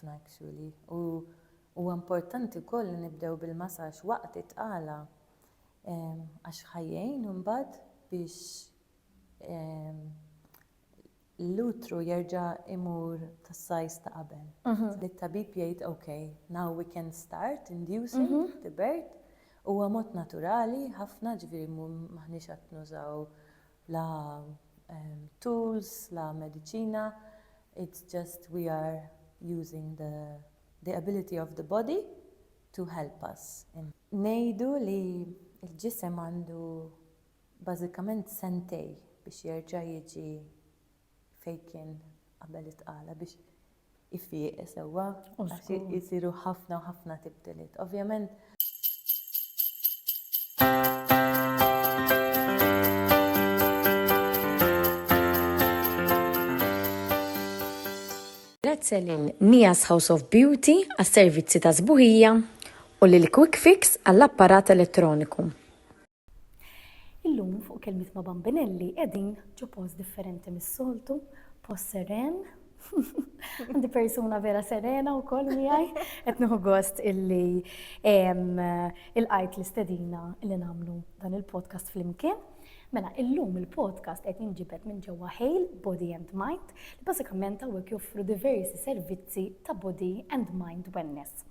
actually. U importanti wkoll li nibdew bil-massaġġ waqt it-tqala għax ħajjejn imbagħad biex l-utru jerġa' imur tas-sajż ta' qabel. It-tabib jgħid okay, now we can start inducing the birth. Huwa mod naturali ħafna ġifieri maħniex qed nużaw la tools, la mediċina. It's just we are using the ability of the body to help us. Ngħidu li l-ġisem għandu bażikament sentej biex jerġa' jiġi fejn kien qabel it-tqala biex ifieq sewwa għax isiru ħafna u ħafna tibdiliet. Ovvjament Grazzi lil Nia's House of Beauty għas-servizzi ta' sbuħija u lil Quick Fix għall-apparat elettroniku. Illum fuq kelmiet ma' Bambinelli qegħdin ġo post differenti mis-soltu, post seren. Għandi persuna vera serena wkoll miegħi qed nieħu gost illi il-qajt l-istedina li nagħmlu dan il-podcast flimkien. Mela, illum il-podcast qed jinġibed minn ġewwa Hale Body and Mind li bażikament hawnhekk joffru diversi servizzi ta' body and mind wellness.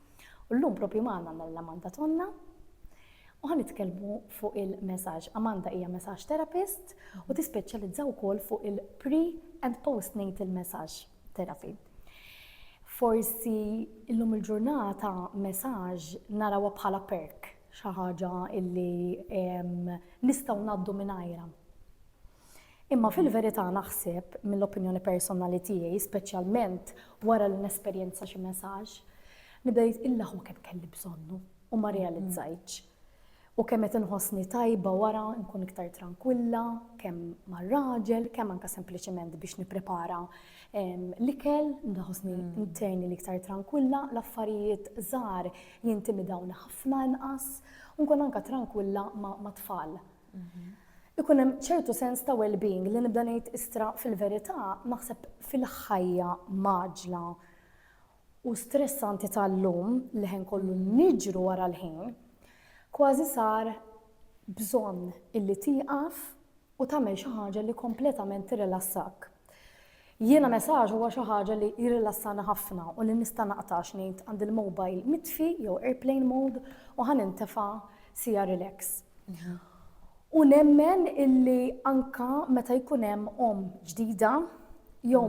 U llum proprju magħna l-Amanda Tonna u ħanitkellmu fuq il-messaġġ. Amanda hija messaġġ therapist u tispeċjalizza wkoll fuq il-pre and postnatal massage therapy. Forsi illum il-ġurnata messaġġ narawha bħala perk. Xi ħaġa illi nistgħu ngħaddu mingħajrha. Imma fil-verità naħseb mill-opinjoni personali tiegħi, speċjalment wara li nesperjenza xi messaġġ, nibdejt illa hu kemm kelli bżonnu u ma realizzajtx. U kemm qed inħossni tajba wara nkun iktar tranquilla, kemm mar-raġel, kemm anke sempliċement biex nipprepara l-ikel, nħossni interni iktar tranquilla, l-affarijiet żgħar jintimidawni ħafna inqas, u nkun anke tranquilla ma' tfal. Ikun hemm ċertu sens ta' well-being li nibda ngħid istra fil-verità naħseb fil-ħajja maġla u stressanti tal-lum li ħinkollu niġru wara l-ħin, kważi sar bżonn illi tieqaf u tagħmel xi ħaġa li kompletament tirrilassak. Jiena messaġġ huwa xi ħaġa li jirrilassani ħafna u li nista' naqtax ngħid għandi il-mobile mitfi jew airplane mode u ħanintefa' sija relax. U nemmen illi anka meta jkun hemm ġdida jew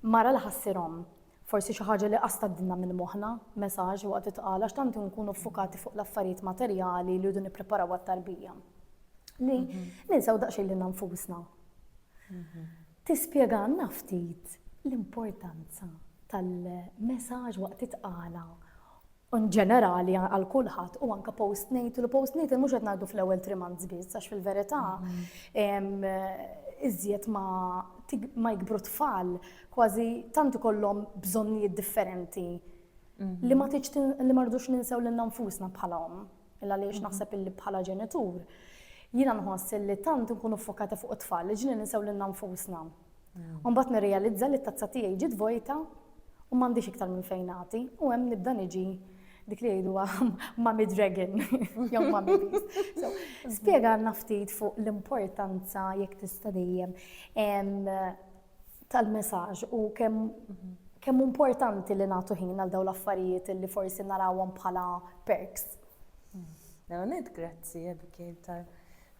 mara li ħassirhom. Forsi xi ħaġa li qastadilna minn moħħna, messaġġ waqt itqala x'tant nkunu ffukati fuq l-affarijiet materjali li jridu nippreparaw għat-tarbija. Li ninsew daqsxejn lil nfusna. Tispjegana ftit l-importanza tal-messaġġ waqt itqala in ġenerali għal kulħadd u anke postnatal u postnatal mhux qed ngħidu fl-ewwel 3 months biss għax fil-verità iżjed ma jikbru tfal, kważi tant ikollhom bżonnijiet differenti li ma rridux ninsew lil nfusna bħalahom. Illa għaliex naħseb illi bħala ġenitur jiena nħoss li tant nkunu ffokati fuq it-tfal li ġieli ninsew lil nfusna. U mbagħad nirrealizza li t-tazza tiegħi ġiet vojta u m'għandix iktar minn fejn nagħti u hemm nibda niġi dik li jgħiduha Mommy Dragon jew Mommy Beast. Spjegana ftit fuq l-importanza jekk tista' dejjem tal-messaġġ u kemm importanti li nagħtu ħin għal dawn l-affarijiet li forsi narawhom bħala perks. Hawnhekk grazzi Abigail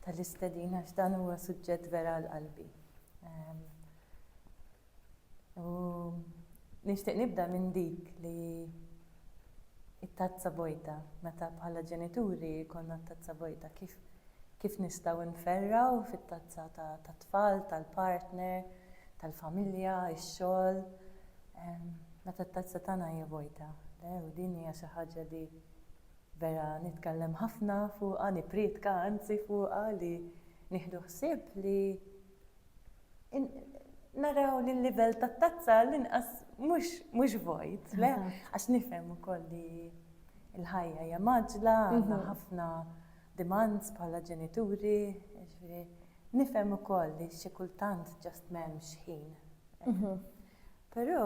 tal-istedina għax dan huwa suġġett vera l-qalbi. U nixtieq nibda minn dik li it-tazza vojta, meta bħala ġenituri konna t-tazza vojta, kif nistgħu nferraw fit-tazza ta' tfal, tal-partner, tal-familja, ix-xogħol, meta t-tazza tagħna hija vojta. U din hija xi ħaġa li vera nitkellem ħafna fuqha, nippriedka anzi fuqha li nieħdu ħsieb li naraw li l-livell tat-tazza l-inqas mhux vojt, le? Għax nifhem ukoll li l-ħajja hija maġla, għandna ħafna demands bħala ġenituri, nifhem ukoll li xi kultant ġast m'hemmx ħin. Però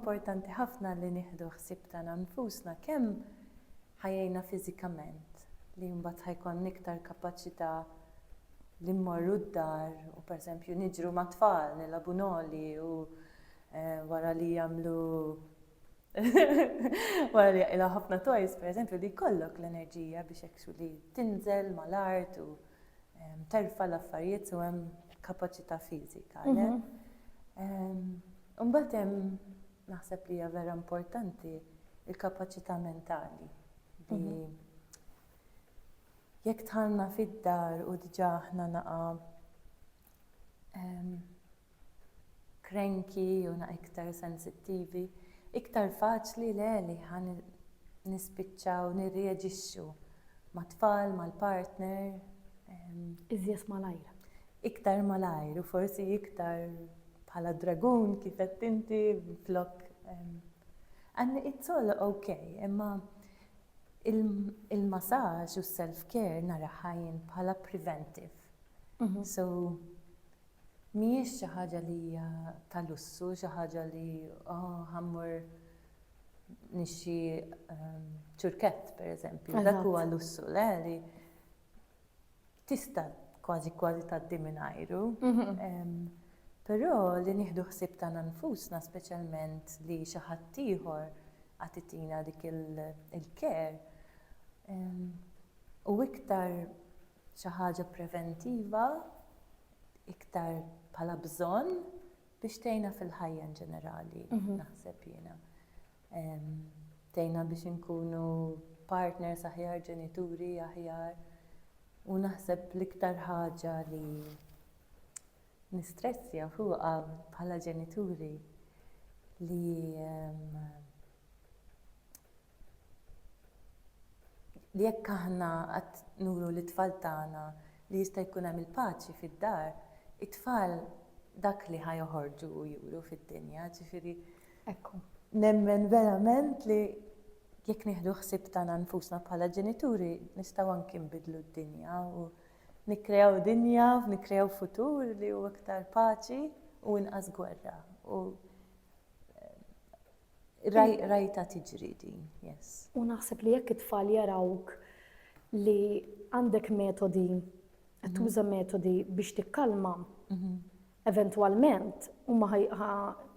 importanti ħafna li nieħdu ħsieb tagħna nfusna kemm ħajjejna fiżikament li mbagħad ħajkun iktar kapaċità li mmorru d-dar u pereżempju niġru ma' tfal nilagħbu noli u wara li jagħmlu wara li jaqilgħu ħafna toys pereżempju li jkollok l-enerġija biex hekk li tinżel mal-art u terfa' l-affarijiet u hemm kapaċità fiżika. Mbagħad hemm naħseb li hija vera importanti il-kapaċità mentali li jekk tħallna fid-dar u diġà aħna naqa' cranky u naqa' iktar sensittivi, iktar faċli li ħan nispiċċaw nirreaġixxu ma' tfal, mal-partner. Iżjed malajr. Iktar malajr u forsi iktar bħala dragun kif qed inti flok. And it's all okay, imma il-massaġ u self-care nara ħajjin bħala preventive. So, mhijiex xi ħaġa li hija ta' lussu, xi ħaġa li ħammur nixxi ċurkett pereżempju, dak huwa lussu li tista' kważi tgħaddi mingħajru. Però li nieħdu ħsieb tagħna nfusna speċjalment li xi ħadd ieħor għatitina dik il-care u iktar xi ħaġa preventiva, iktar bħala bżonn biex tgħinna fil-ħajja ġenerali, naħseb jiena. Tgħinna biex inkunu partners aħjar, ġenituri aħjar u naħseb l-iktar ħaġa li nistressja fuqha bħala ġenituri li jekk aħna qatt nuru l-tfal tagħna li jista' jkun hemm il-paċi fid-dar, it-tfal dak li ħajoħorġu u juru fid-dinja, ġifieri nemmen verament li jekk nieħdu ħsieb tagħna nfusna bħala ġenituri nistgħu anke nbidlu d-dinja u nikkreaw dinja, nikkreaw futur li huwa iktar paċi u inqas gwerra. Rajta tiġri din, yes. U naħseb li jekk it-tfal jarawk li għandek metodi, qed tuża metodi biex tikkalma, eventwalment huma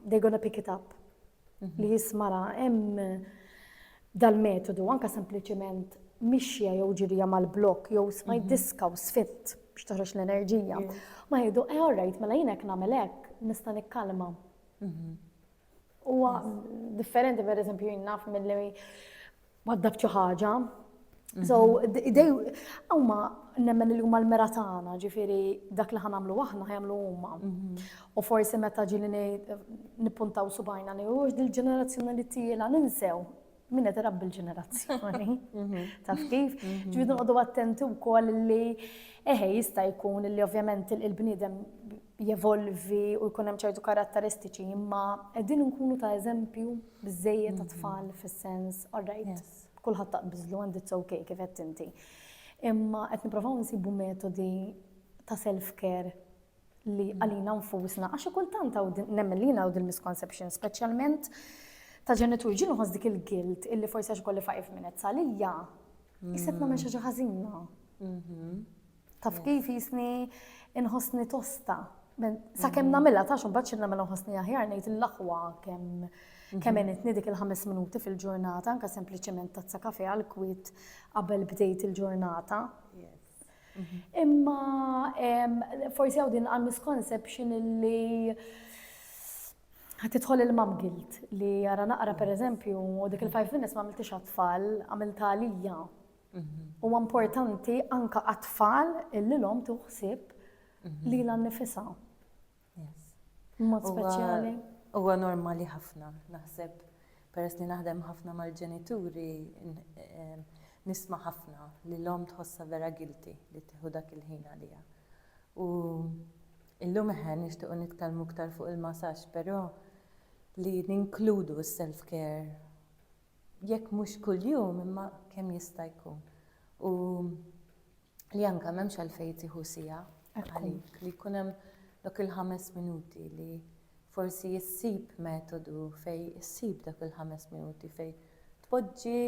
they're gonna pick it up. Li jismara hemm dal-metodu anke sempliċement mixja jew ġirija mal-blok jew smaj diska u sfitt biex toħroġ l-enerġija. Ma jgħidu, all right, mela jien hekk nagħmel hekk nista' nikkalma. Huwa differenti pereżempju jien naf milli waddab xi ħaġa. So huma nemmen li huma l-mera tagħna, ġifieri dak li ħanamlu aħna ħajamlu huma. U forsi meta ġieli nippuntaw subajna ngħidux dil-ġenerazzjoni li tiela ninsew min qed irabbi l-ġenerazzjoni. Taf kif? Ġifieri noqogħdu attenti wkoll li jista' jkun li ovvjament il-bniedem jevolvi u jkun hemm ċertu karatteristiċi, imma qegħdin nkunu ta' eżempju biżżejjed ta' tfal fis-sens, all right, kulħadd taqbiżlu and it's okay kif qed inti. Imma qed nippruvaw nsibu metodi ta' self-care li għalina nfusna, għax kultant nemmen li hawn il-misconception, speċjalment ta' ġenitur ġienu ħoss dik il-guilt illi forsi għax kolli 5 minutes għalija jisib nagħmel xi ħaġa ħażina. Taf kif jisni inħossni tosta. Sakemm nagħmilha tax imbagħad xi nagħmel inħossni aħjar ngħid il-laħwa kemm għenitni dik il-5 minuti fil-ġurnata anke sempliċement tazza kafè għall-kwiet qabel bdejt il-ġurnata. Imma forsi hawn din għal-misconception illi ħatidħol il-mom guilt li jara naqra pereżempju u dik il-5 minutes ma għamiltix għat-tfal, għamilta għalija. Huwa importanti anke għat-tfal illi l-om tuħsib li l-nifisha. Mod speċjali. Huwa normali ħafna, naħseb peress li naħdem ħafna mal-ġenituri nisma' ħafna li l-om tħossha vera guilty li tieħu dak il-ħin għaliha. U illum nixtiequ nitkellmu iktar fuq il-massaġġ, però li ninkludu s-self-care jekk mhux kuljum imma kemm jista' jkun. U li anke m'hemmx għalfejn tieħu siegħa għalik li jkun hemm dak il-5 minuti li forsi jissib metodu fej jissib dak il-5 minuti fej tpoġġi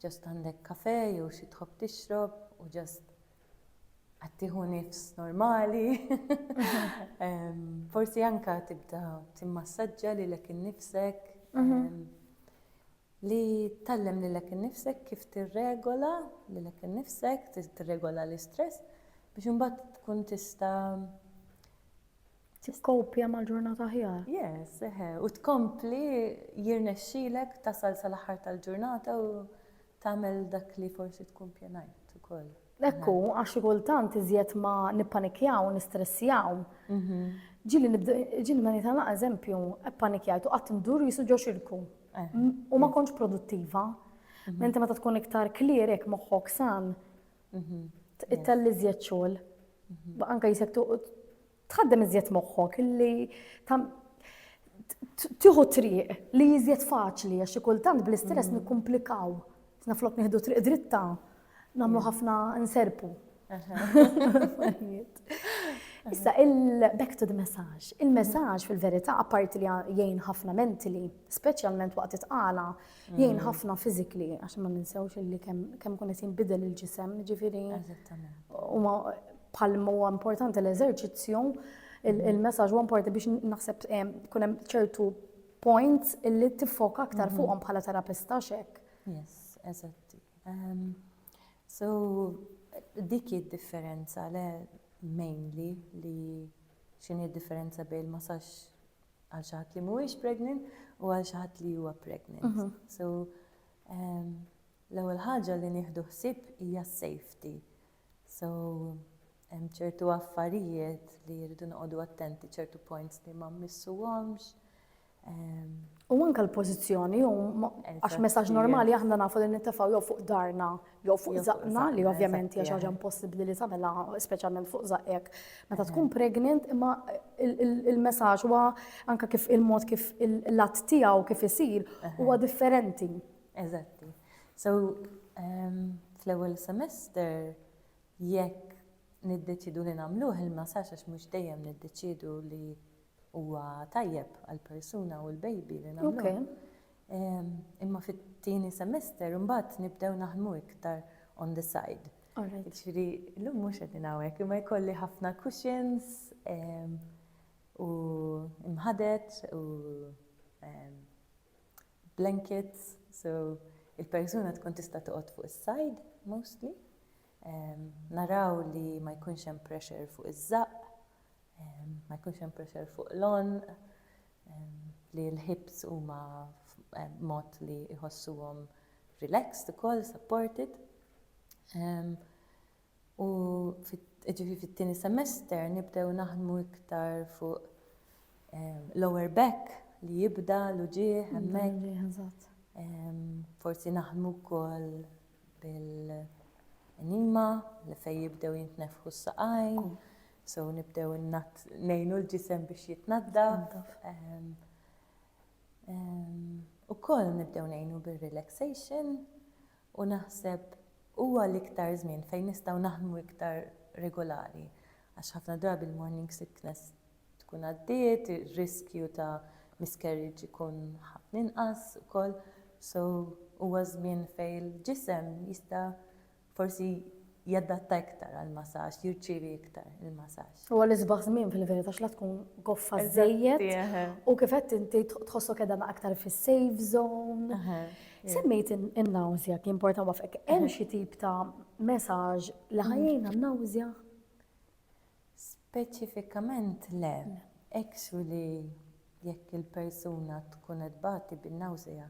ġast għandek kafe jew xi tħobb tixrob u ġast għattieħu nifs normali. Forsi anka tibda timmassaġġa lilek innifsek li tallem lilek innifsek kif tirregola lilek innifsek, tirregola l-istress biex imbagħad tkun tista' tikkopja mal-ġurnata aħjar. Yes, u tkompli jirnexxilek tasal sal-aħħar tal-ġurnata u tagħmel dak li forsi tkun pjanajt ukoll. Ekku, għax kultant iżjed ma nippanikjaw, nistressjaw. Ġili ma nitana eżempju, ppanikjajt u qatt ndur jisu ġo xirku. U ma konċ produttiva. Menti meta tkun iktar klierek moħħok san, it-telli iżjed xogħol. Anka jisek tħaddem iżjed moħħok illi tieħu triq li iżjed faċli għax kultant bl-istress nikkumplikaw. Naflok nieħdu triq dritta, nagħmlu ħafna nserpu. Issa back to the message. Il-messaġġ fil-verità apparti li jgħin ħafna mentally, speċjalment waqt itqala, jgħin ħafna physically għax ma ninsewx illi kemm kun qed jinbidel il-ġisem, ġifieri. Bħal huwa importanti l-eżerċizzju, il-messaġġ huwa importanti biex naħseb kun hemm ċertu points illi tiffoka aktar fuqhom bħala terapista x'hekk. Yes, eżatti. So dik id-differenza mainly li x'inhi d-differenza bejn il-massaġġ għal xi ħadd li mhuwiex pregnant u għal xi ħadd li huwa pregnant. So l-ewwel ħaġa li nieħdu ħsieb hija safety. So hemm ċertu affarijiet li jridu noqogħdu attenti, ċertu points li ma mmissuhomx. U anke l-pożizzjoni, għax messaġġ normali aħna nafu li nittefgħu jew fuq darna jew fuq żaqna li ovvjament hija xi ħaġa impossibbli li tagħmilha speċjalment fuq żaqek. Meta tkun pregnant imma il-messaġġ huwa anke kif il-mod kif il-lat tiegħu kif isir huwa differenti. Eżatti. So fl-ewwel semester jekk niddeċidu li nagħmluh il-massaġġ għax mhux dejjem niddeċidu li huwa tajjeb għall-persuna u l-baby li nagħmluh. Imma fit-tieni semester imbagħad nibdew naħdmu iktar on the side. Jiġifieri llum mhux qed hawnhekk imma jkolli ħafna cushions u imħadet u blankets, so il-persuna tkun tista' toqgħod fuq is-side mostly. Naraw li ma jkunx hemm pressure fuq iż-żaq, ma jkunx hemm pressure fuq l-on, li l-hips huma mod li jħossuhom relaxed ukoll, supported. U fit-tieni semester nibdew naħdmu iktar fuq lower back li jibda l-uġieħ hemmhekk. Forsi naħdmu wkoll bil-enima li fejn jibdew jintnefħu s-saqajn. So nibdew ngħinu l-ġisem biex jitnaddaf. Ukoll nibdew ngħinu bil-relaxation u naħseb huwa l-iktar żmien fejn nistgħu naħdmu iktar regolari. Għax ħafna drabi il-morning sickness tkun għaddiet, ir-riskju ta' miscarriage ikun ħafna inqas ukoll. So huwa żmien fejn il-ġisem jista' forsi jaddatta iktar għal-massaġġ, jirċievi iktar il-massaġġ. U għal-isbaħ żmien fil-verità x'la tkun goffa żejjed u kif qed inti tħossok qiegħda aktar fis-safe zone. Semmejt in-nawżja kien importanti wafek. Hemm xi tip ta' messaġġ li ħajjejna n-nawżja? Speċifikament le. Actually jekk il-persuna tkun qed tbati bin-nawżja,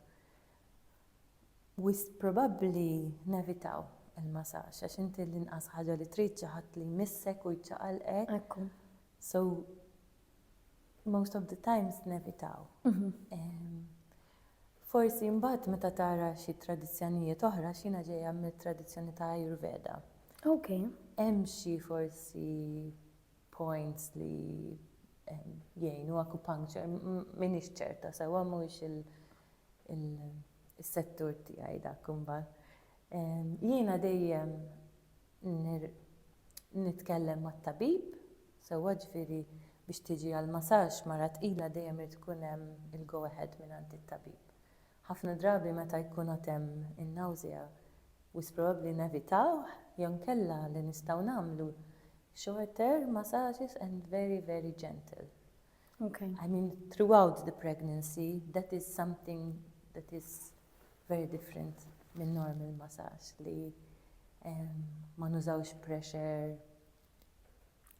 wis probabbli nevitaw il-massaġġ għax inti l-inqas ħaġa li trid xi ħadd li jmissek u jċaqalqek. So most of the times nevitaw. Forsi mbagħad meta tara xi tradizzjonijiet oħra x'jiena ġejja mit-tradizzjoni ta' Ayurveda. Hemm xi forsi points li jgħinu acupuncture, m'iniex ċerta sewwa mhuwiex is-settur tiegħi dak imbagħad. Jiena dejjem nitkellem mat-tabib, sewwa ġifieri biex tiġi għal massaġġ mara tqila dejjem irid tkun hemm il-go ahead mingħand it-tabib. Ħafna drabi meta jkun hemm in-nawżea wis probabbli nevitaw jew nkella li nistgħu nagħmlu shorter massages and very, very gentle. Okay. I mean, throughout the pregnancy, that is something that is very different minn normal massage li ma nużawx pressure.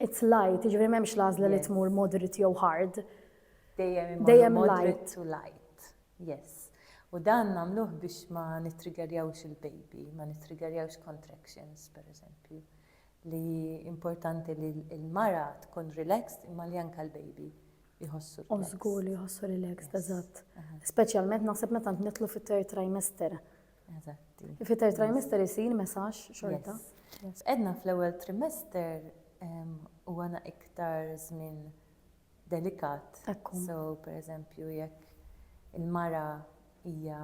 It's light, jiġifieri m'hemmx l-għażla li Yes. tmur moderate jew hard. Dejjem Dejjem moderate light. to light. Yes. U dan nagħmluh biex ma nittriggerjawx il-baby, ma nittriggerjawx contractions, per eżempju. Li importanti li l-mara tkun relaxed imma li anke l-baby jħossu U relaxed. żgur li jħossu relaxed, Yes. eżatt. Aha. Speċjalment naħseb meta nitlu fit-third trimester. Eżatti. Fit-third trimester isir messaġġ xorta. Yes. Edna fl-ewwel trimester u għana iktar żmien delikat. Ekku. So, per eżempju, jekk il-mara hija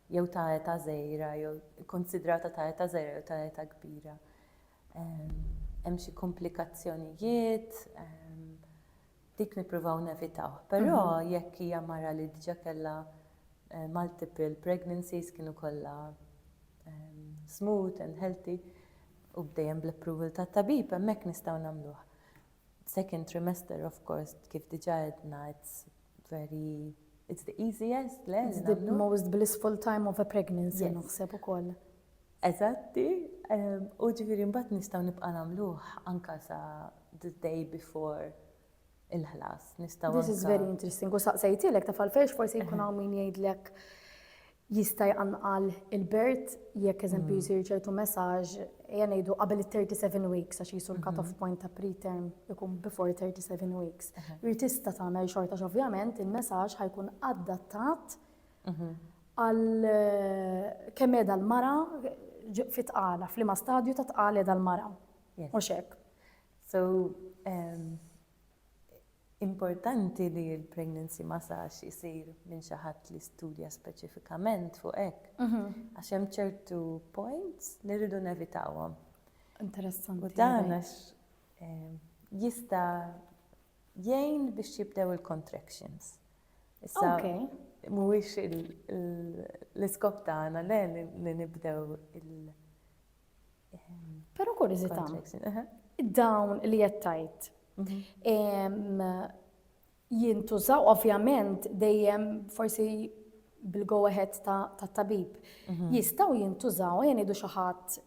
jew ta' età żgħira, jew konsidrata ta' età żgħira jew ta' età kbira. Hemm xi komplikazzjonijiet, dik nippruvaw nevitaw. Però jekk hija mara li diġà kellha multiple pregnancies kienu kollha smooth and healthy u bdejjem bl-approval ta' tabib, hemmhekk nistgħu nagħmluh. Second trimester, of course, kif diġà għedna, it's the easiest, le? It's the most blissful time of a pregnancy, Yes. naħseb ukoll. Eżatti, u ġifieri mbagħad nistgħu nibqa' nagħmluh anke sa the day before il-ħlas. Nistgħu This is very interesting. U saqsejtilek ta' fal-ferx forsi jkun hawn min jgħidlek jista' jqanqal il-birth jekk eżempju jsir ċertu messaġġ ngħidu qabel it-37 weeks għax jisu l-cut-off point ta' preterm ikun before 37 weeks. Tista' tagħmel xortax ovvjament il-messaġġ ħajkun adattat għal kemm qiegħda l-mara fit-tqala, f'liema stadju ta' tqala qiegħda l-mara. Yes. Mhux hekk. So, importanti li l-pregnancy massage isir minn xi ħadd li studja speċifikament fuq hekk. Għax hemm ċertu points li rridu nevitawhom. Interessanti. U dan għax jista' jgħin biex jibdew il-contractions. Issa mhuwiex l-iskop tagħna le li nibdew il- Però kuriżità. contraction. Dawn li qed tajt. Jintużaw ovvjament dejjem forsi bil-go ahead ta' tabib. Jistgħu jintużaw jgħidu xi ħadd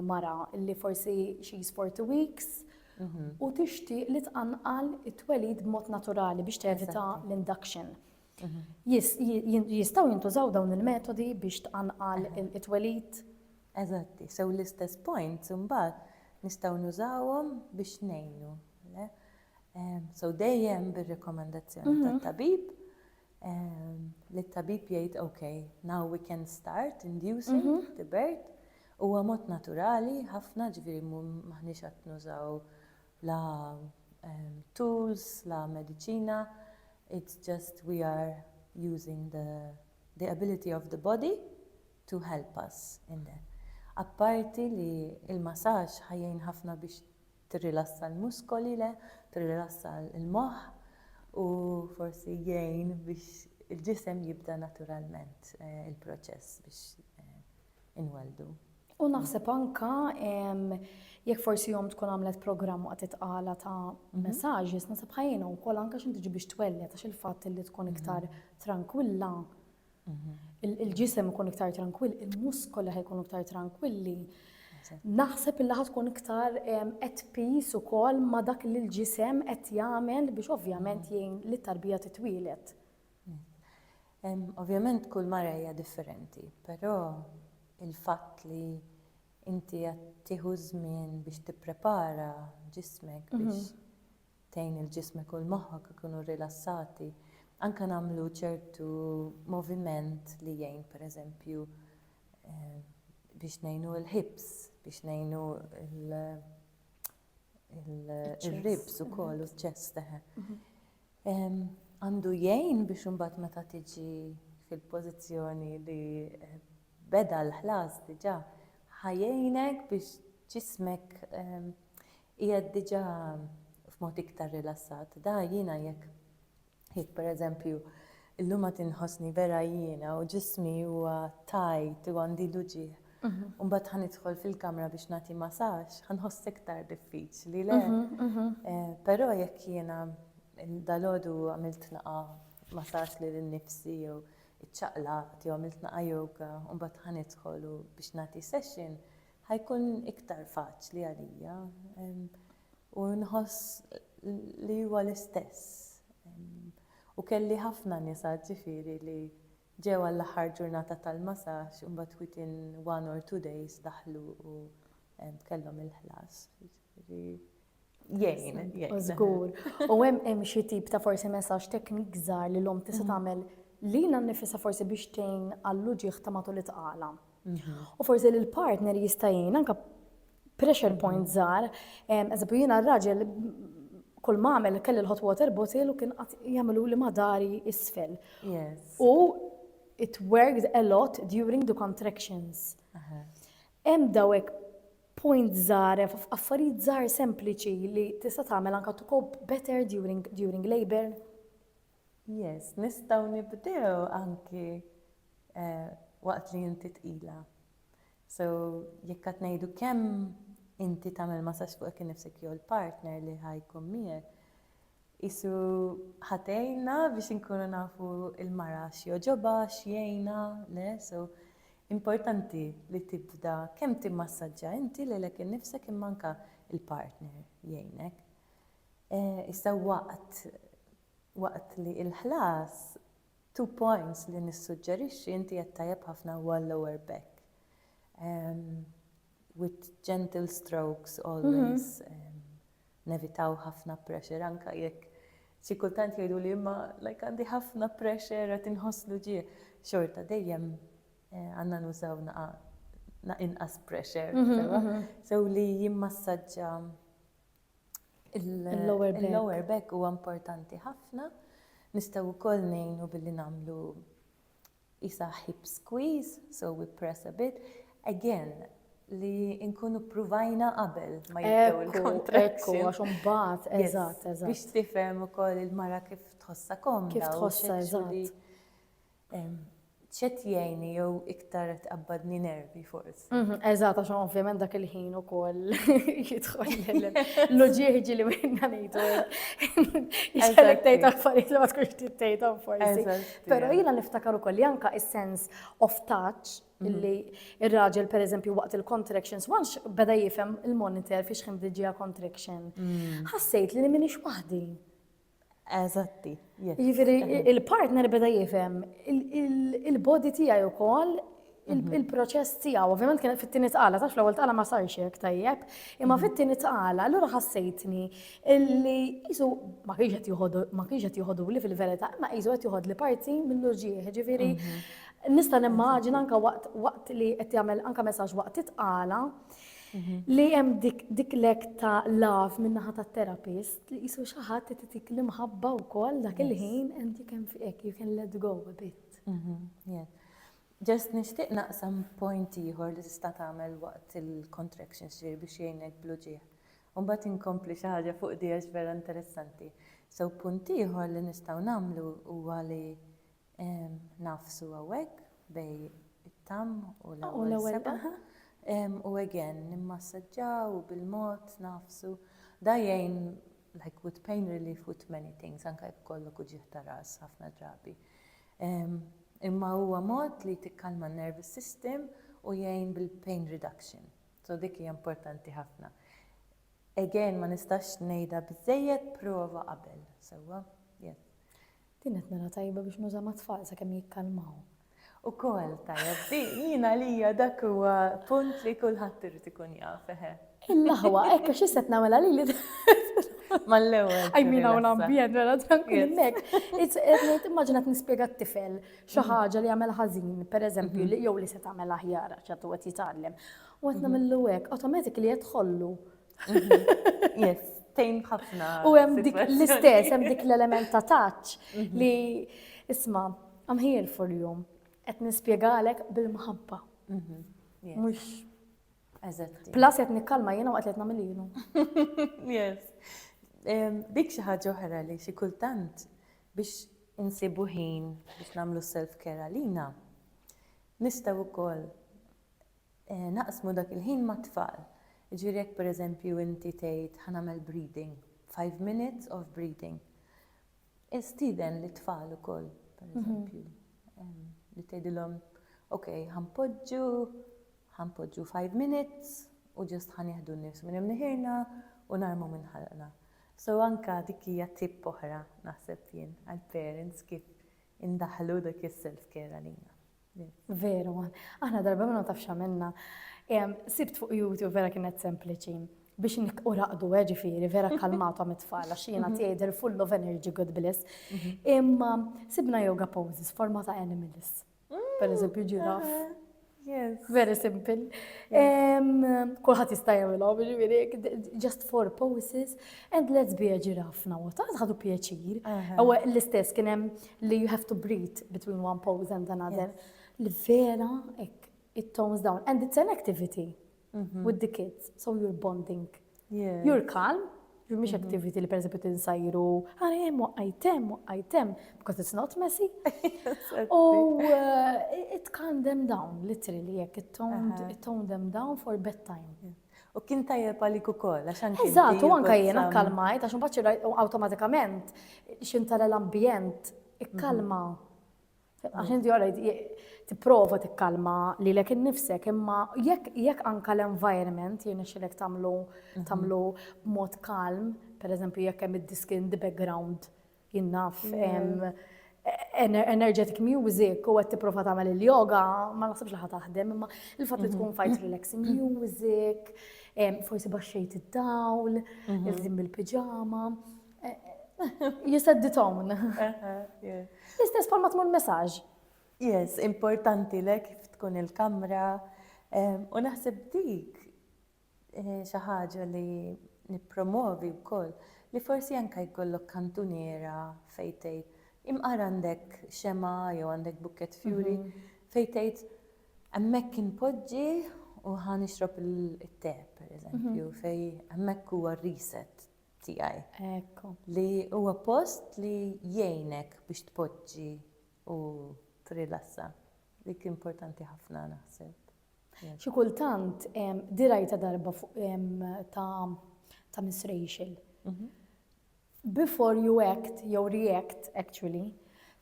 mara li forsi she's 40 weeks u tixtieq li tqanqal it-twelid b'mod naturali biex tevita l-induction. Jistgħu jintużaw dawn il-metodi biex tqanqal it-twelid? Eżatti, so l-istess points imbagħad nistgħu nużawhom biex ngħinu. So dejjem bir-rekomendazzjoni tat-tabib li t-tabib jgħid okay, now we can start inducing the birth. Huwa mod naturali ħafna ġifieri maħniex qed nużaw la tools, la mediċina. It's just we are using the ability of the body to help us in there. Apparti li il-massaġġ ħajjin ħafna biex tirrilassa l-muskoli tirrilassa l-moħħ u forsi jgħin biex il-ġisem jibda naturalment il-proċess biex inweldu. U naħseb anka jekk forsi jom tkun għamlet programm waqt titqala ta' messaġġis, naħseb ħajjina wkoll anke x'inti tiġi biex twellet għax il-fatt li tkun iktar tranquilla. Il-ġisem ikun iktar tranquill, il-muskoli ħajkunu iktar tranquilli. Naħseb illi tkun iktar at peace ukoll ma' dak li l-ġisem qed jagħmel biex ovvjament jgħin li t-tarbija titwielet. Ovvjament kull mara hija differenti, però il-fatt li inti qed tieħu żmien biex tipprepara ġismek biex tgħin il-ġismek u l-moħħok ikunu rilassati. Anke nagħmlu ċertu moviment li jgħin pereżempju biex ngħinu l-hips, biex ngħinu il-ribs ukoll u ċ-chest. Għandu jgħin biex imbagħad meta tiġi fil-pożizzjoni li beda l-ħlas diġà ħajjejnek biex ġismek qiegħed diġà f'mod iktar rilassat. Da jiena jekk pereżempju illum ma tinħossni vera jiena u ġismi huwa tajt u għandi luġieħ. Mbagħad ħanidħol fil-kamra biex nagħti massaġġ, ħanħoss iktar diffiċli le. Però jekk jiena dalgħodu għamilt naqa' massaġġ lil innifsi jew iċċaqlaqt jew għamilt naqa' yoga u mbagħad ħanidħol biex nagħti session, ħajkun iktar faċli għalija u nħoss li huwa l-istess. U kelli ħafna nisa ġifieri li ġew għall-aħħar ġurnata tal-massaġġ u mbagħad within 1 or 2 days daħlu u kellhom il-ħlas. Jgħin. Żgur. U hemm xi tip ta' forsi messaġġ teknik żgħar li l-om tista' tagħmel lilha nnifisha forsi biex tgħin għall-luġieħ ta' matul it-tqala. U forsi lill-partner jista' jgħin anke pressure point żgħar, eżempju jiena r-raġel kull ma għamel kelli l-hot water bottle u kien qatt jagħmlu li madari isfel. U it worked a lot during the contractions. Hemm dawek point żgħar, affarijiet żgħar sempliċi li tista' tagħmel anke to cope better during labor. Yes, nistgħu nibdew anki waqt li inti tqila. So jekk qed ngħidu kemm inti tagħmel massaġġ fuq innifsek jew il-partner li ħajkun miegħek, isu ħatejna biex inkunu nafu il-mara x'joġobha, x'jgħinha, le, so importanti li tibda kemm timmassaġġa inti lilek innifsek imma anke il-partner jgħinek. Issa waqt li l-ħlas 2 points li nissuġġerixxi inti qed tajjeb ħafna huwa l-lower back. With gentle strokes always. Nevitaw ħafna pressure anke jekk xi kultant jgħidu li imma like għandi ħafna pressure qed inħoss luġieħ. Xorta dejjem għandna nużaw inqas pressure. So li jimmassaġġa il-lower back huwa importanti ħafna. Nistgħu wkoll ngħinu billi nagħmlu isa hip squeeze, so we press a bit. Again, li nkunu provajna qabel ma jibdew il-contraction. Ekku, għax imbagħad, eżatt. Biex tifhem ukoll il-mara kif tħossha komda. Kif tħossha, eżatt. ċet jgħini jew iktar tqabbadni nervi forsi. Eżatt, għax ovvjament dak il-ħin ukoll jidħol l-loġieħ ġieli minna ngħidu. Jixtellek tgħid affarijiet li ma tkunx tgħidhom forsi. Però jiena niftakar ukoll li anke is-sense of touch illi ir-raġel pereżempju waqt il-contractions once beda jifhem il-monitor fiex ħin diġija contraction. Ħassejt li m'iniex waħdi. Eżatti. Jiġifieri il-partner beda jifhem il-body tiegħi wkoll il-proċess tiegħu. Ovvjament kien fit-tieni tqala, taf l-ewwel tqala ma sarx hekk tajjeb, imma fit-tieni tqala allura ħassejtni illi qisu ma kienx qed joħoduli fil-verità, imma qisu qed joħodli parti mill-loġieħ. Ġifieri nista' nimmaġina anke waqt li qed jagħmel anke messaġġ waqt titqala li hemm dik lek ta' love min-naħa tat-therapist li qisu xi ħadd titik l-imħabba wkoll dak il-ħin and you can let go a bit. Just nixtieq naqsam point ieħor li tista' tagħmel waqt il-contractions biex jgħinek bluġieħ. U mbagħad inkompli xi ħaġa fuq di għax vera interessanti. So punt ieħor li nistgħu nagħmlu huwa li nafsu hawnhekk bej it-tam u l-ewwel seba'. U again, nimmassaġġaw bil-mod, nafsu. Da jgħin, like with pain relief with many things, anke jekk kollok uġieħ ta' ras ħafna drabi. Imma huwa mod li tikkalma n-nervous system u jgħin bil-pain reduction. So dik hija importanti ħafna. Again, ma nistax ngħidha biżejjed prova qabel. Sewwa, yes. Din qed nara tajba biex nuża mat-tfal sakemm jikkalmaw. Ukoll tajjeb, jiena lija dak huwa punt li kulħadd irid ikun jaf. Il-laħwa, hekk għax issa nagħmilha lili. Mal-ewwel. Għajmina u l-ambjent wara tranquil hemmhekk. Immaġina nispjega t-tifel xi ħaġa li jagħmel ħażin, pereżempju, jew li se tagħmel aħjar għax qed jitgħallem. U qed nagħmillu hekk, automatically qed tħollu. Yes, tejn ħafna. U hemm dik l-istess, hemm dik l-element ta' touch li isma' I'm here for you. Qed nispjegalek bil-mħabba. Mhux eżatt. Plus qed nikkalma jiena waqt li qed nagħmel ilu. Yes. dik xi ħaġa oħra li xi kultant biex insibu ħin biex nagħmlu self-care għalina. Nistgħu wkoll naqsmu dak il-ħin ma' tfal. Ġifieri jekk pereżempju inti tgħid ħanagħmel breathing, 5 minutes of breathing. Istieden li tfal ukoll, pereżempju, li tgħidilhom, okay, ħanpoġġu 5 minutes u ġust ħanieħdu n-nifs minn imniħirna u narmu minn ħalqna. So anka dik hija tipp oħra naħseb jien għall-parents kif indaħħlu dak is-self-care għalina. Veru, aħna darba ma nafx x'għamilna. Sibt fuq YouTube vera kienet sempliċi biex uraqdu ġifieri vera kalmatu mit-tfal għax jiena tiegħi full of energy, good bliss. Imma sibna yoga poses forma ta' animals. Per eżempju ġiraf. Yes. Very simple. Kulħadd jista' jagħmilhom, ġifieri just 4 poses and let's be a giraffe now. Ħadu pjaċir. L-istess kien hemm li you have to breathe between one pose and another. Li vera it tones down and it's an activity with the kids, so you're bonding. Yeah. You're calm. You're mhix activity li pereżempju tinsajru ħanem item because it's not messy. Oh, it calmed them down, literally, it toned them down for bedtime. U kien tajjeb għalik ukoll għax anke. Eżatt, u anke jiena kkalmajt għax imbagħad awtomatikament x'intara l-ambjent ikkalma. Għax inti orajt tipprova tikkalma lilek innifsek, imma jekk anke l-environment jien ixilek tagħmlu b'mod kalm, pereżempju jekk hemm id-disk in the background jinnaf energetic music u qed tipprova tagħmel il-yoga, ma naħsibx li taħdem, imma il-fatt li tkun fajt relaxing music, forsi baxxejt id-dawl, il-żim bil-piġama. You set the tone. L-istess bħalma tmur messaġġ. Yes, importanti lek kif tkun il-kamra. U naħseb dik xi ħaġa li nippromovi wkoll li forsi anke jkollok kantuniera fejn tgħid imqar għandek xema jew għandek bucket fury fejn tgħid hemmhekk inpoġġi u ħa nixrob it-te pereżempju fejn hemmhekk huwa r-reset tiegħi. Ekku. Li huwa post li jgħinek biex tpoġġi u trilassa. Dik importanti ħafna naħseb. Xi kultant dirajta darba ta' Miss Rachel. Before you act, jew react actually,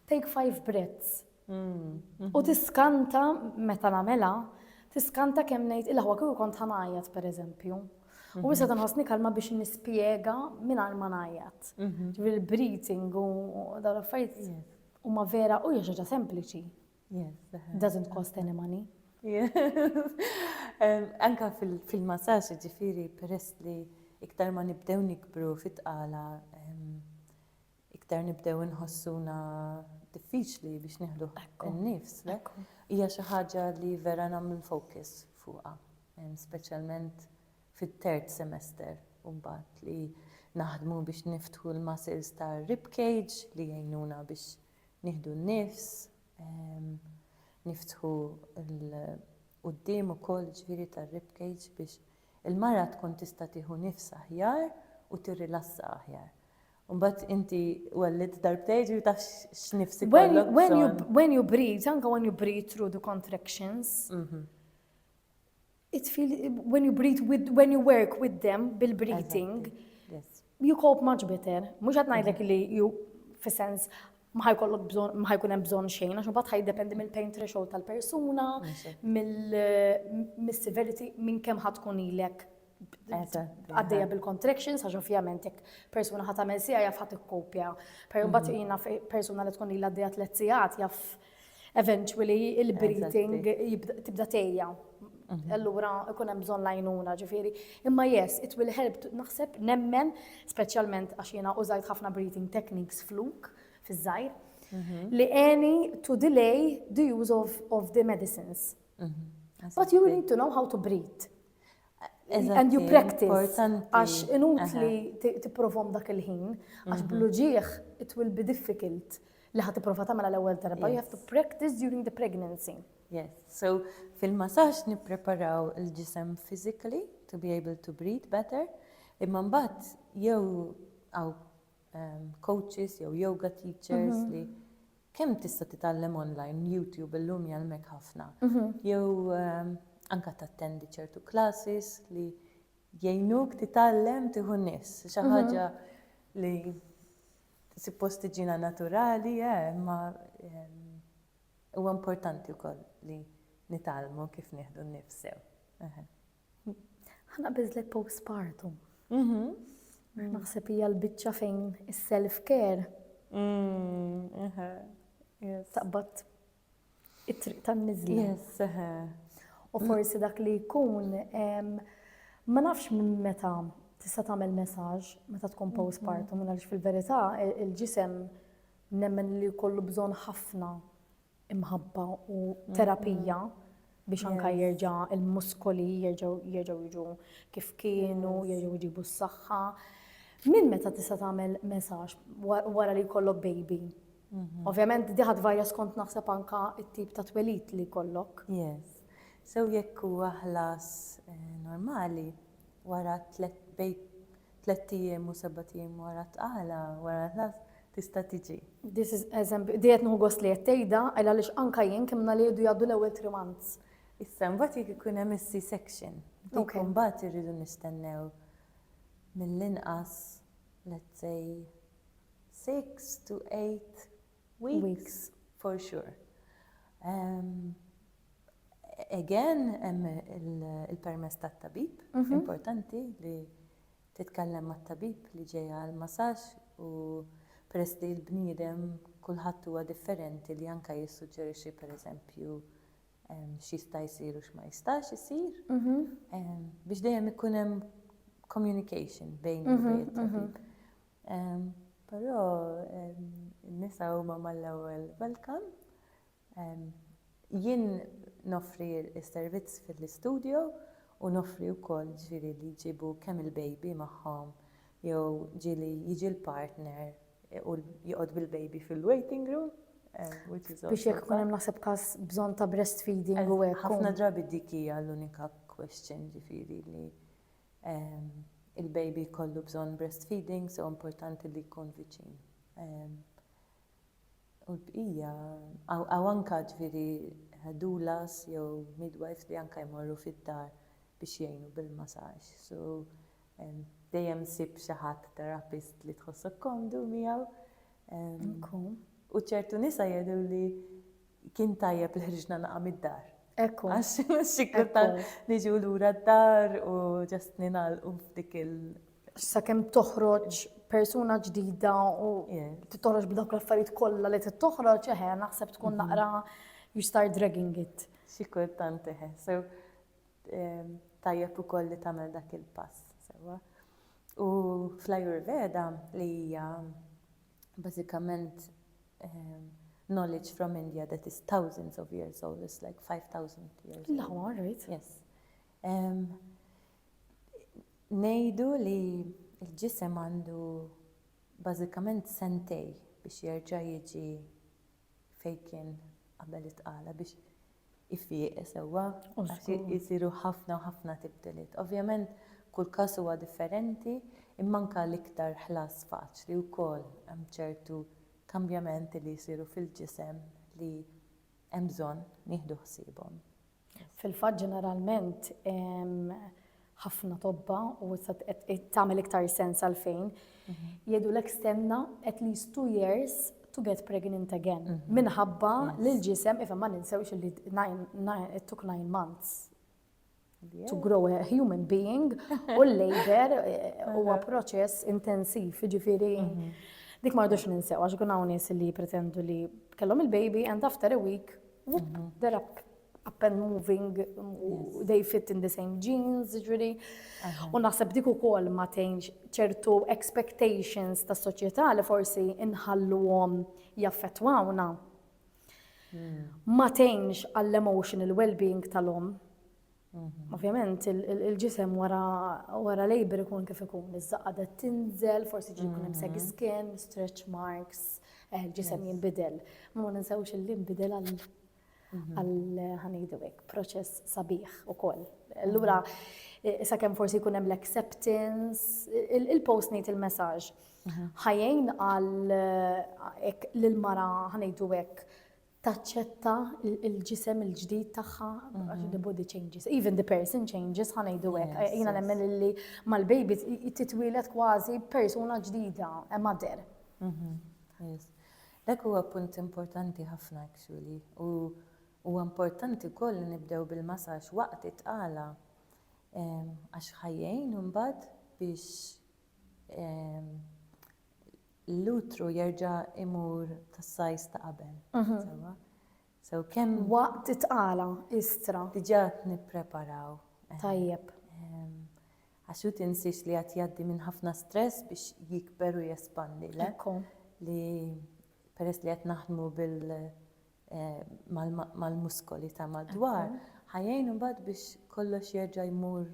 take 5 breaths. U tiskanta meta nagħmilha, tiskanta kemm ngħid il-ħwa kieku kont ħanajjat pereżempju. U issa tanħossni kalma biex nispjega mingħajr ma ngħajjat. Ġifieri breathing u dawn l-affarijiet huma vera u hija xi ħaġa sempliċi. Doesn't cost any money. Anka fil-massaġġ ġifieri peress li iktar ma nibdew nikbru fit-tqala, iktar nibdew inħossuna diffiċli biex nieħdu n-nifs. Hija xi ħaġa li vera nagħmlu focus fuqha, speċjalment fit-3rd semester u mbagħad li naħdmu biex niftħu l-muscles tar-rib cage li jgħinuna biex nieħdu n-nifs, niftħu l-qudiem ukoll ġifieri tar-rib cage biex il-mara tkun tista' tieħu nifs aħjar u tirrilassa aħjar. U mbagħad inti wellidt darbtejn u taf x'nifs ikollok. When you breathe, anke when you breathe through the contractions, it feels when you work with them bil-breathing, you cope much better. Mhux qed ngħidlek li fis-sens ma ħajkun hemm bżonn xejn għax imbagħad ħajdependi mill-pain threshold tal-persuna, mill-severity minn kemm ħadkun ilek għaddejja bil-contractions, għax ovvjament jekk persuna ħadd tagħmel sija jaf ħadd ikkopja. Però mbagħad jiena persuna li tkun ilha għaddejja 3 sigħat jaf eventually il-breathing tibda tgħejja. Allura ikun hemm bżonn lajnuna ġifieri. Imma yes, it will help naħseb nemmen speċjalment għax jiena użajt ħafna breathing techniques fluk fiż-żgħir li to delay the use of the medicines. But you need to know how to breathe. And you practice. Għax inutli tipprovhom dak il-ħin, għax bluġieħ it will be difficult li ħad tipprova tagħmel l-ewwel darba. You have to practice during the pregnancy. Yes, so fil-massaġġ nippreparaw il-ġisem physically to be able to breathe better, imma mbagħad jew għaw coaches jew yoga teachers li kemm tista' titgħallem online, YouTube illum jgħalmek ħafna. Jew anka tattendi ċertu classes li jgħinuk titgħallem tieħu nies. Xi ħaġa li suppost tiġina naturali, ma huwa importanti wkoll li nitgħallmu kif nieħdu n-nifs sew. Ħana biżlet postpartum. Naħseb hija l-biċċa fejn is-self-care taqbad it-triq tan-niżla. U forsi dak li jkun ma nafx minn meta tista' tagħmel messaġġ meta tkun postpartum għaliex fil-verità il-ġisem nemmen li jkollu bżonn ħafna imħabba u terapija biex anka jerġa' il-muskoli jerġgħu jiġu kif kienu, jerġgħu jġibu s-saħħa. Minn meta tista' tagħmel messaġġ wara li jkollok baby? Ovvjament di ħadd varja skont naħseb anka t-tip ta' twelid li jkollok. Yes. So jekk huwa ħlas normali wara 3 ijiem u 7 ijiem wara tqala wara ħlas tista' tiġi. This is eżempju, di qed nieħu gost li qed tgħidha għaliex anka jien kemm nagħlidu jgħaddu l-ewwel 3 months. Issa mbagħad jekk ikun hemm is-C-section. Dik mbagħad irridu nistennew mill-inqas let's say 6 to 8 weeks for sure. Again, il-permess tat-tabib, importanti li titkellem mat-tabib li ġejja għal-massaġġ u peress li l-bniedem kulħadd huwa differenti li anke jissuġġerixxi pereżempju x'jista' jsir u x'ma jistax isir. Biex dejjem ikun hemm communication bejn it-tabib. Però n-nisa huma mal-ewwel welcome. Jien noffri s-servizz fil-istudio u noffri wkoll ġifieri li jġibu kemm il-baby magħhom jew ġieli jiġi l-partner u joqgħod bil-baby fil-waiting room. Biex jekk ikun hemm naħseb każ bżonn ta' breastfeeding u hekk. Ħafna drabi dik hija l-unika question ġifieri li il-baby kollu bżonn breastfeeding, so importanti li jkun viċin. U l-bqija, għaw anka ġifieri doulas jew midwives li anka jmorru fid-dar biex jgħinu bil-massaġġ. So dejjem sib xi ħadd terapist li tħossok komdu miegħu. U ċertu nisa jgħidu li kien tajjeb li ħriġna naqa' mid-dar. Ekku. Għax xikultan niġu lura d-dar u ġast ninagħlqu f'dik sakemm toħroġ persuna ġdida u titoħroġ b'dawk l-affarijiet kollha li tittoħroġ, naħseb tkun naqra you start dragging it. Xi kultant So tajjeb ukoll li tagħmel dak il-pass sewwa. U fl-Ayurveda li hija bażikament knowledge from India that is thousands of years old, it's like 5,000 years old. No, right. Yes. Nejdu li il-ġisem għandu bażikament sentej biex jerġa' jiġi fejn kien qabel itqala biex ifieq sewwa għax jisiru ħafna u ħafna tibdiliet. Ovvjament kull każ huwa differenti imma anke l-iktar ħlas faċli wkoll hemm ċertu kambjamenti li jsiru fil-ġisem li hemm bżonn nieħdu ħsiebhom. Fil-fatt ġeneralment ħafna tobba u tagħmel iktar sens għalfejn jgħidu l stenna at least 2 years to get pregnant again. Minħabba li l-ġisem, if ma ninsewx li it took 9 months to grow a human being u l-labor huwa proċess intensiv, ġifieri dik ma rridux ninsew għax kun hawn nies li pretendu li kellhom il-baby and after a week they're up and moving, they fit in the same genes, ġifieri. U naħseb dik ukoll ma tgħinx ċertu expectations tas-soċjetà li forsi inħalluhom jaffettwawna. Ma tgħinx għall-emotional well-being tal-om. Ovvjament il-ġisem wara labor ikun kif ikun, iż-żaqqa tinżel, forsi ġi jkun hemm seg skin, stretch marks, il-ġisem jinbidel. Ma ninsewx li jinbidel għal-ħanejdu hekk, proċess sabiħ ukoll. Allura sakemm forsi jkun hemm l-acceptance, il-postnatal message ħajjejn għal l-mara ħanejdu hekk taċċetta il-ġisem il-ġdid tagħha għax the body changes, even the person changes ħanejdu hekk. Jiena nemmen li mal-baby titwieled kważi persuna ġdida, a mother. Yes. Dak huwa punt importanti ħafna actually u huwa importanti wkoll li nibdew bil-massaġġ waqt itqala għax ħajjejn imbagħad biex l-utru jerġa' imur tas-sajż ta' qabel. So kemm Waqt itqala istra. diġà nippreparaw. Tajjeb. Għax hu tinsix li qed jgħaddi minn ħafna stress biex jikber u jespandi Ekku. li peress li qed naħdmu mal-muskoli ta' madwar, ħajjejn imbagħad biex kollox jerġa' jmur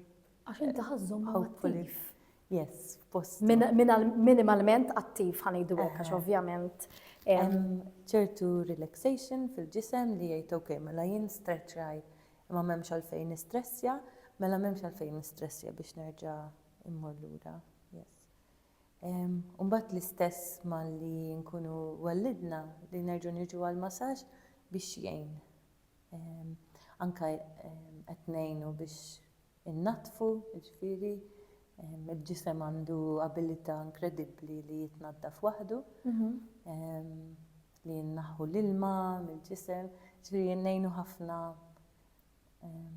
Għax inti ħażhom hopefully. attiv. Yes, post. Minimalment attiv ħanejdu hekk għax ovvjament. ċertu relaxation fil-ġisem li jgħid ok, mela jien stretchaj imma m'hemmx għalfejn nistressja, mela m'hemmx għalfejn nistressja biex nerġa' immur lura. Yes. Mbagħad l-istess malli nkunu wallidna li nerġgħu niġu għall-massaġġ biex jgħin. Anke qed ngħinu biex innatfu, jiġifieri, il-ġisem għandu abilità inkredibbli li jitnaddaf waħdu, li jinnaħħu l-ilma mill-ġisem, ġifieri ngħinu ħafna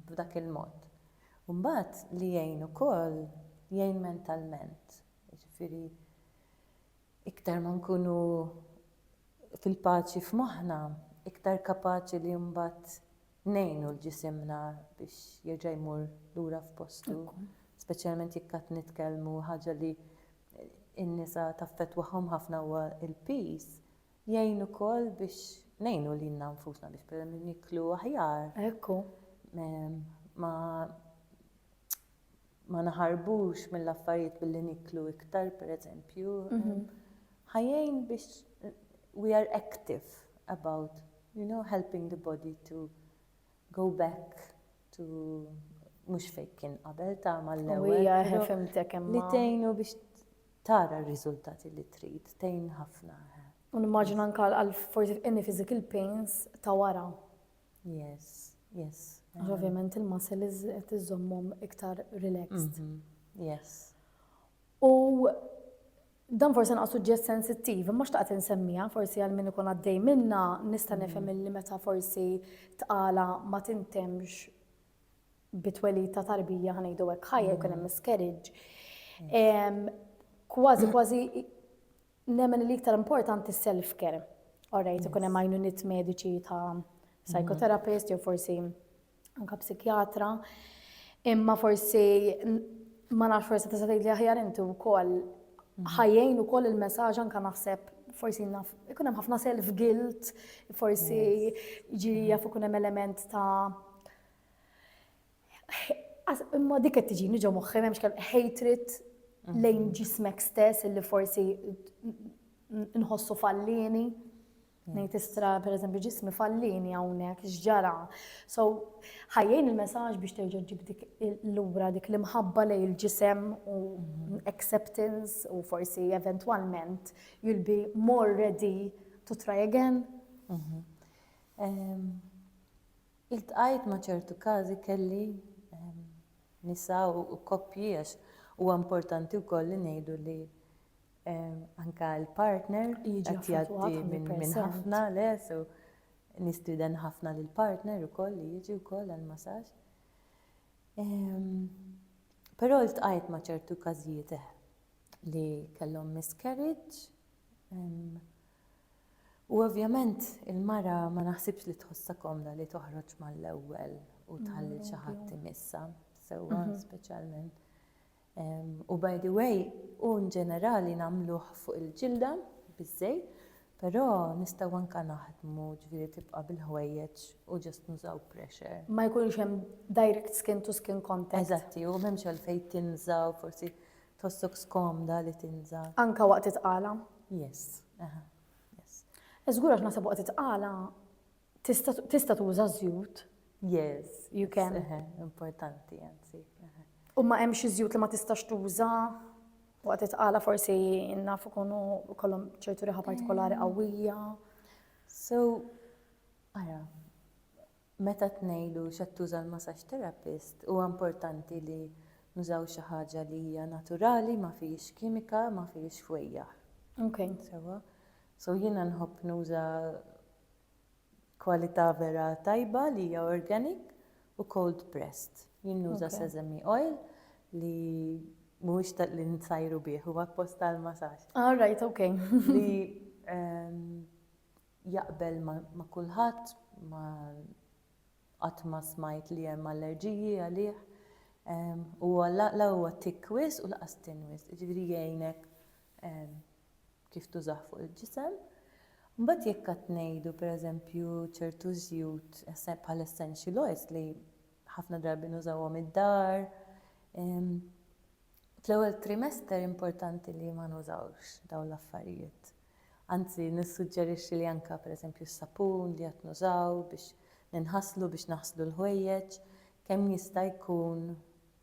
b'dak il-mod. U mbagħad li jgħin ukoll jgħin mentalment. Ġifieri iktar ma nkunu fil-paċi f'moħħna, iktar kapaċi li mbagħad ngħinu l-ġisimna biex jerġa' jmur lura f'postu. Speċjalment jekk qed nitkellmu ħaġa li n-nisa taffettwahom ħafna huwa il-peace, jgħin ukoll biex ngħinu lilna nfusna biex pereżempju niklu aħjar. Ekku. Ma naħarbux mill-affarijiet billi niklu iktar pereżempju. Ħajjejn biex we are active about, helping the body to go back to mhux fejn kien qabel ta' mal-ewwel. Fimtek imma. Li tgħinu biex tara r-riżultati li trid, tgħin ħafna. U nimmaġina anke għal forsi any physical pains ta' wara. Yes, yes. Għax ovvjament il-muscles qed iżommhom iktar relaxed. Yes. U dan forsi naqas suġġett sensittiv, imma xtaqt insemmija forsi għal min ikun għaddej minna nista' nifhem illi meta forsi tqala ma tintemx bitweli ta' tarbija ħanejdu hekk ħajja jkun hemm miscarriage. Kważi nemmen li iktar importanti self-care. Alright, ikun hemm għajnuniet mediċi ta' psychotherapist jew forsi anke psikjatra. Imma forsi ma nafx forsi tista' tgħidli aħjar inti wkoll ħajjejn ukoll il-messaġġ anke naħseb forsi ikun hemm ħafna self-guilt, forsi jiġi jaf ikun hemm element ta' imma dik qed tiġini ġew moħħi m'hemmx kemm hatred lejn ġismek stess illi forsi nħossu fallini. Ngħid istra pereżempju ġismi fallini hawnhekk x'ġara. So ħajjejn il-messaġġ biex terġa' ġib dik lura dik l-imħabba lejn il-ġisem u acceptance u forsi eventwalment you'll be more ready to try again. Iltqajt ma' ċertu każi kelli nisa u koppji għax huwa importanti wkoll li ngħidu li anke l-partner qed jgħaddi minn ħafna so nistieden ħafna lill-partner ukoll li jiġi wkoll għall-massaġġ. Però iltqajt ma' ċertu każijiet li kellhom miscarriage. U ovvjament il-mara ma naħsibx li tħossha komda li toħroġ mal-ewwel u tħalli xi ħadd imissa sewwa speċjalment. U by the way, u ġenerali nagħmluh fuq il-ġilda biż-żejt, però nistgħu anke naħdmu ġifieri tibqa' bil-ħwejjeġ u ġust nużaw pressure. Ma jkunx hemm direct skin to skin contact. Eżatti, u m'hemmx għalfejn tinżaw, forsi tħossok skomda li tinżaw. Anke waqt itqala. Yes. Żgur għax naħseb waqt itqala tista' tuża żjud. Yes. You can. Importanti anzi. U ma hemm xi żjud li ma tistax tuża. Waqt itqala forsi nafu kollhom ċertu riħa partikolari qawwija. So, ara, meta tnejlu x'qed tuża l-massaġġ therapist, huwa importanti li nużaw xi ħaġa li hija naturali, ma fihiex kimika, ma fihiex fwejjaħ. Okay. Sewa. So jiena nħobb nuża kwalità vera tajba li hija organic u cold pressed. Jien nuża sesame oil li mhuwiex li nsajru bih, huwa appost tal-massaġġ. All right, okay. Li jaqbel ma' kulħadd, ma qatt ma smajt li hemm allerġiji għalih. U la huwa tikk wis u laqas tin wis, ġifieri jgħinek kif tużaħ fuq il-ġisem. Mbagħad jekk qed ngħidu pereżempju ċertu żjud bħal essential oils li ħafna drabi nużawhom id-dar. Fl-ewwel trimester importanti li ma nużawx dawn l-affarijiet. Anzi, nissuġġerixxi li anke pereżempju s-sapun li qed nużaw biex ninħasslu biex naħslu l-ħwejjeġ kemm jista' jkun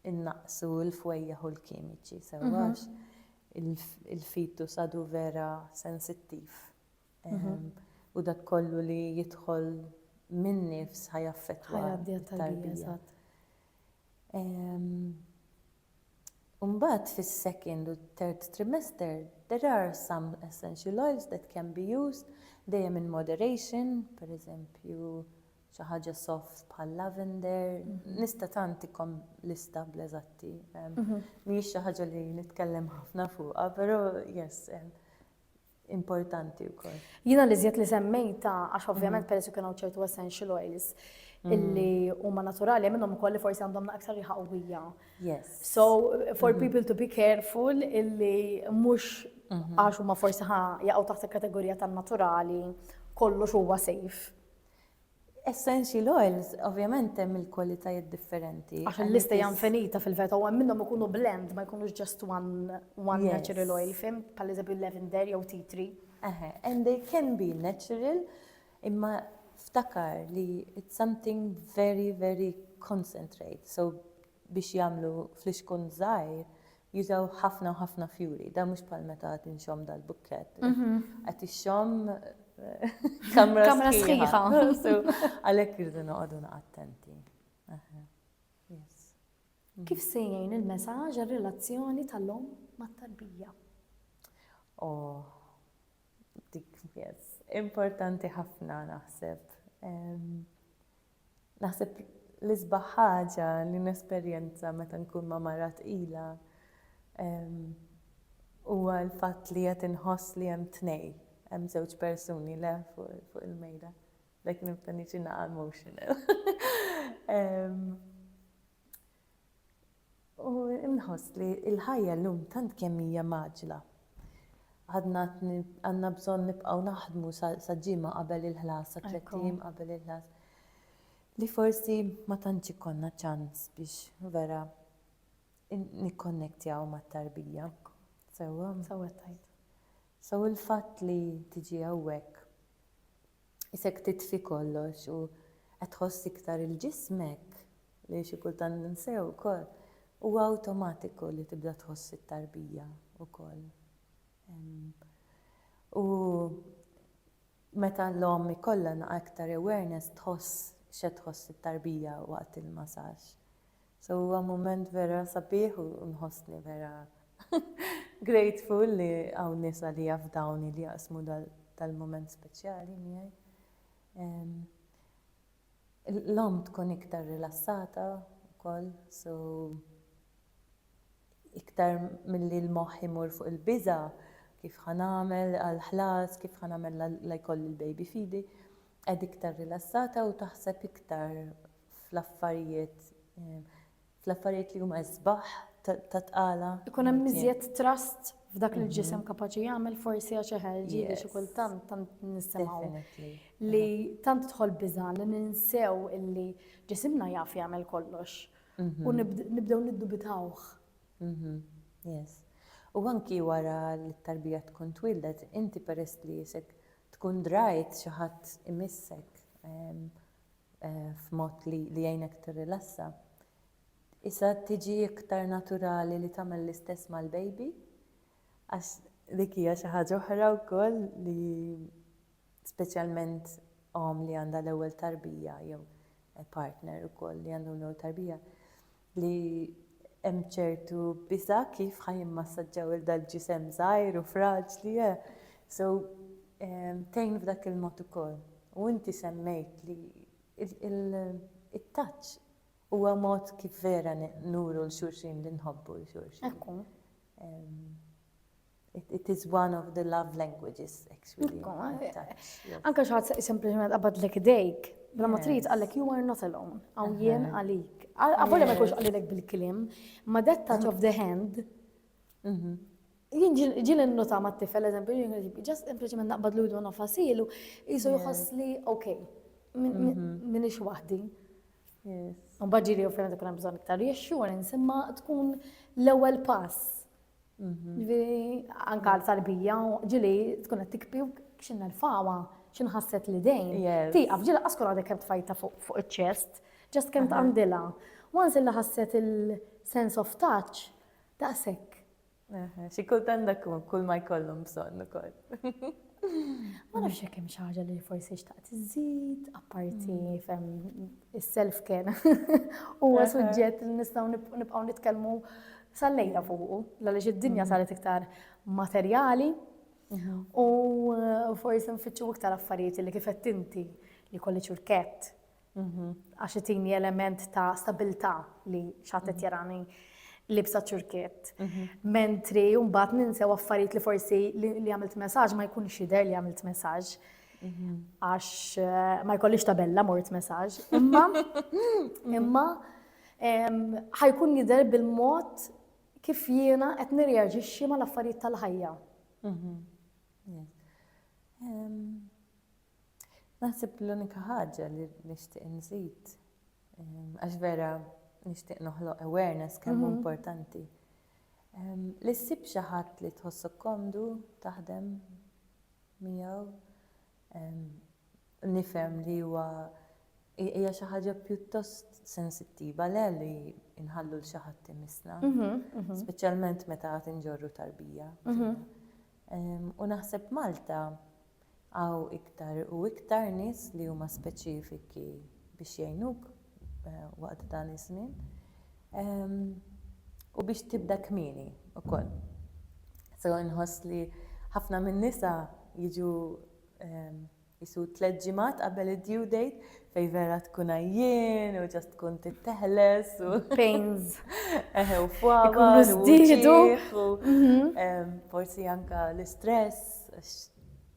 innaqsu l-fwejjaħ u l-kimiċi sewwax il-fitus għadu vera sensittiv. U dak kollu li jidħol min nifs ħajaffettwa t-tarbija. Mbagħad fis-second u third trimester there are some essential oils that can be used dejjem in moderation, pereżempju xi ħaġa soft bħal lavender, nista' tantikom lista bl-eżatti. Mhijiex xi ħaġa li nitkellem ħafna fuqha, però yes, importanti wkoll. Jiena li żjed li semmejta għax ovvjament peress kienu ċertu essential oils illi huma naturali minnhom ukoll li forsi għandhom aktar riħa qawwija. Yes. So for people to be careful illi mhux għax huma forsi jaqgħu taħt il-kategorija tan-naturali kollox huwa safe. Essential oils, ovvjament hemm il-kwalitajiet differenti. Għax il-lista hija infinita fil-veta u hemm minnhom ikunu blend ma jkunux just one natural oil, fim, bħal eżempju lavender jew tea tree. And they can be natural, imma ftakar li it's something very, very concentrate. So biex jagħmlu fl-ixkun żgħir jużaw ħafna u ħafna fjuri. Da mhux bħal meta qed inxomm dal-bukkett. Qed ixxomm kamra sħiħa. Għalhekk irridu noqogħdu attenti. Kif se jgħin il-messaġġ għar-relazzjoni tal-om mat-tarbija? Yes, importanti ħafna naħseb. Naħseb l-isbaħ ħaġa li nesperjenza meta nkun ma' mara tqila huwa l-fatt li qed inħoss li hemm tnej. Hemm żewġ persuni le fuq il-mejda. Dak nibda niġi naqa' emotional. U nħoss li l-ħajja llum tant kemm hija maġla. Għandna bżonn nibqgħu naħdmu sa ġimgħa qabel il-ħlas, sa tliet ijiem qabel il-ħlas. Li forsi ma tantx ikollna ċans biex vera nikkonnettjaw mat-tarbija. Sewwa tajt. So il-fatt li tiġi hawnhekk isek titfi kollox u qed tħoss iktar il-ġismek li xi kultant ninsew ukoll huwa awtomatiku li tibda tħoss it-tarbija wkoll. U meta l-om ikollha aktar awareness tħoss x'qed tħoss it-tarbija waqt il-massaġġ. So huwa mument vera sabiħ u nħossni vera grateful li hawn nisa li jafdawni li jaqsmu dal-moment speċjali miegħi. L-om tkun iktar rilassata wkoll, so iktar milli l-moħħ imur fuq il-biża' kif ħanamel għal-ħlas, kif ħanamel la jkolli l-baby fidi, qed iktar rilassata u taħseb iktar fl-affarijiet li huma sbaħ ta' tqala. Ikun hemm iżjed trust f'dak li l-ġisem kapaċi jagħmel forsi għax ħelġi li xi kultant tant nisimgħu li tant tidħol biża' li ninsew illi ġisimna jaf jagħmel kollox u nibdew niddubitawh. Yes. U anki wara li t-tarbija tkun twildet, inti peress li jisek tkun drajt xi ħadd imissek f'mod li jgħinek tirrilassa. Issa tiġi iktar naturali li tagħmel l-istess mal-baby Għax dik hija xi ħaġa oħra wkoll li speċjalment li għandha l-ewwel tarbija jew partner ukoll li għandu l-ewwel tarbija li hemm ċertu bisa kif ħajimmassaġġaw il-dal-ġisem żgħir u fraġli. So tgħin f'dak il-mod ukoll. U inti semmejt li it-touch huwa mod kif vera nuru l-xulxin li nħobbu l-xulxin. Ekku. It is one of the love languages, actually. Anka xaħat sempliciment qabadlek idejk, bla ma trid għallek you are not alone, għaw jien għalik. Għavolja ma jkunx għalilek bil-klim, ma that touch of the hand, jien ġil n-nota ma t-tifel, eżempju, just sempliciment naqbadlu jdu nafasilu, jisu jħoss li, ok, minix wahdi. Unbaġġili u fejna tkun bżon iktar reassurance, imma tkun l-ewel pass. Anka l-tarbija, ġili tkun għed tikbi xinna l-fawa, xin ħasset li dejn. Tiqaf, ġili askur għadek kem tfajta fuq il-ċest, just kem tqandila. Once illa ħasset il-sense of touch, daqsek. Xi kultant dak kull ma jkollhom bżonn ukoll. Ma nafx hekk hemm xi ħaġa li forsi xtaqt iżid, apparti fem is-self care. Huwa suġġett li nistgħu nibqgħu nitkellmu sal-lejla fuqu, għaliex id-dinja saret iktar materjali u forsi nfittxu iktar affarijiet li kif qed inti li kolli ċurkett għax itini element ta' stabilità li xatet jarani libsa ċurkett. Mentri mbagħad ninsew affarijiet li forsi li għamilt messaġġ ma jkunx jidher li għamilt messaġġ għax ma jkollix tabella mort messaġġ. Imma ħajkun jidher bil-mod kif jiena qed nirreaġixxi mal-affarijiet tal-ħajja. Naħseb l-unika ħaġa li nixtieq nżid għax vera nixtieq noħloq awareness kemm importanti. Li ssib xi ħadd li tħossok komdu taħdem miegħu, nifhem li huwa hija xi ħaġa pjuttost sensittiva li inħallu l xi ħadd imisna, speċjalment meta qed inġorru tarbija. U naħseb Malta għaw iktar u iktar nies li huma speċifiki biex jgħinuk waqt dan iż-żmien u biex tibda kmieni ukoll. So inħoss li ħafna min-nisa jiġu jisu 3 ġimgħat qabel id-due date fej vera tkun għajjien u ġast tkun titteħles u pains u fwawa u forsi anka l-istress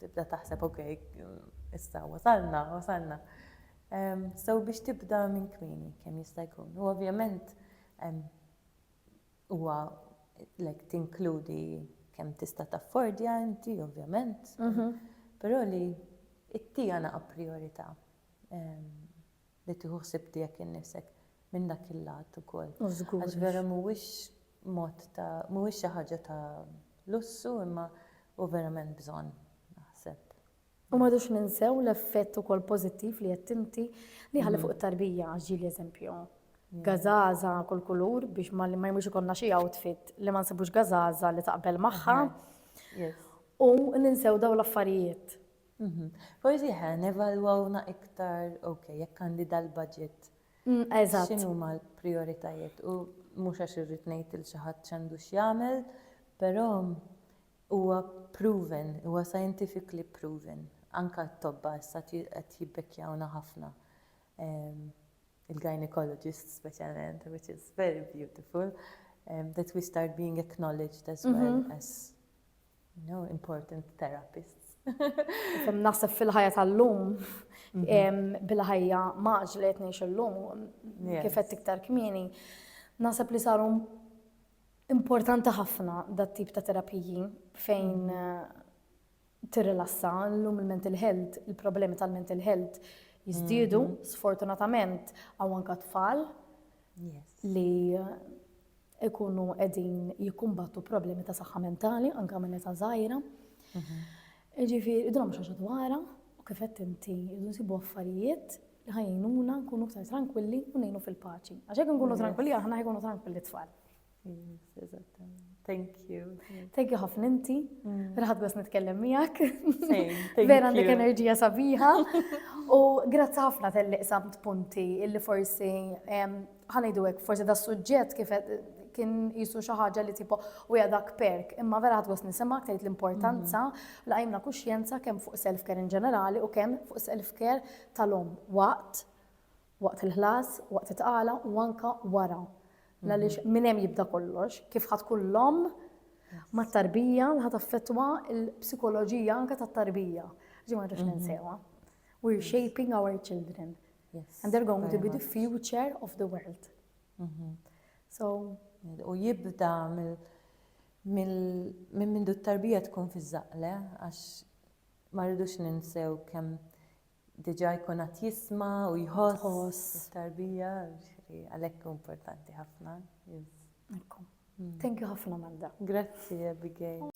tibda taħseb okej, issa wasalna. So biex tibda minn kmieni kemm jista' jkun. U ovvjament huwa tinkludi kemm tista' taffordja inti ovvjament. Però li it-tija naqa' priorità li tieħu ħsieb tiegħek innifsek minn dak il-lat ukoll. Għax vera mhuwiex xi ħaġa ta' lussu imma u verament bżonn naħseb. U m'għadux ninsew l-effett ukoll pożittiv li qed inti li ħalli fuq it-tarbija ġieli eżempju. Gażaża kull kulur biex ma jmux ikollna xi outfit li ma nsibux gażaża li taqbel magħha. U ninsew daw l-affarijiet. Forsi nevalwawna iktar, jekk għandi dal-budget. X'inhuma l-prijoritajiet u mhux għax irrid ngħid il xi ħadd x'għandu x'jagħmel, però huwa proven, huwa scientifically proven. Anka t-tobba issa qed jibbekkjawna ħafna. Il-gynecologists speċjalment, which is very beautiful, that we start being acknowledged as well as important therapists. Naħseb fil-ħajja tal-lum, bil-ħajja maġ li qed ngħix illum, kif qed iktar kmieni, naħseb li saru importanti ħafna dat-tip ta' terapiji fejn tirrilassa llum il-mental health, il-problemi tal-mental health jiżdiedu sfortunatament hawn anke tfal li ikunu qegħdin jikkumbattu problemi ta' saħħa mentali anke minn età żgħira. Ġifieri iduna mhux ħaġa dwarha u kif qed inti jridu nsibu affarijiet li ħajjnuna nkunu aktar tranquilli u ngħinu fil-paċi. Għax hekk nkunu tranquilli aħna ħajkunu tranquilli tfal. Eżattament. Thank you. Thank you ħafna inti. Vera ħadd gost nitkellem miegħek. Same, thank Vera għandek you. enerġija sabiħa. U grazzi ħafna tal-li qsamt punti illi forsi ħanejdu hekk forsi da suġġett kif kien jisu xi ħaġa li tipo u dak perk, imma vera ħadd gost nisimgħek tgħid l-importanza li għajmna kuxjenza kemm fuq self-care in ġenerali u kemm fuq self-care tal-om waqt il-ħlas, waqt it-tqala u anka wara. Għaliex minn hemm jibda kollox, kif ħadd kullhom mat-tarbija li ħadd affettwa l-psikoloġija anke tat-tarbija. Ġi ma rridx ninsewha. We're shaping our children. Yes. And they're going to be the future of the world. So, U jibda minn t-tarbija tkun fiż-żaqle, għax ma rridux ninsew kemm diġà jkun qed jisma' u jħoss it-tarbija, għalhekk importanti ħafna. ekku. Thank you ħafna Amanda. Grazzi, Abigail.